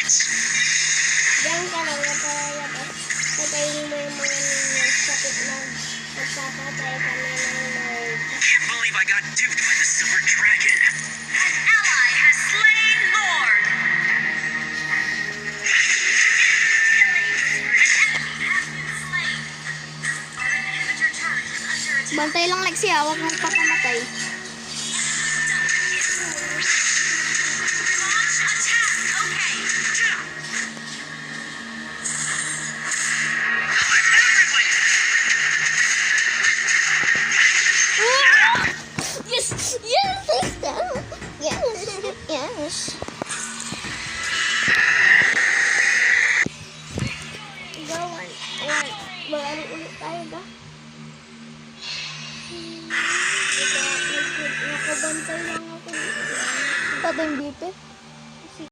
Diyan ka lang natayabas. Patayin mo yung mga ninyo. Sakit na magpapatay kami ng Lord. Can't believe I got duped by the silver dragon. An ally has slain Lord. Bantay lang Lexi ha, huwag mong papamatay. Yes! Yes! Yes! Yes! Gawan. Maglaro ulit tayo ba? Nakabantay lang ako. Ito yung BP.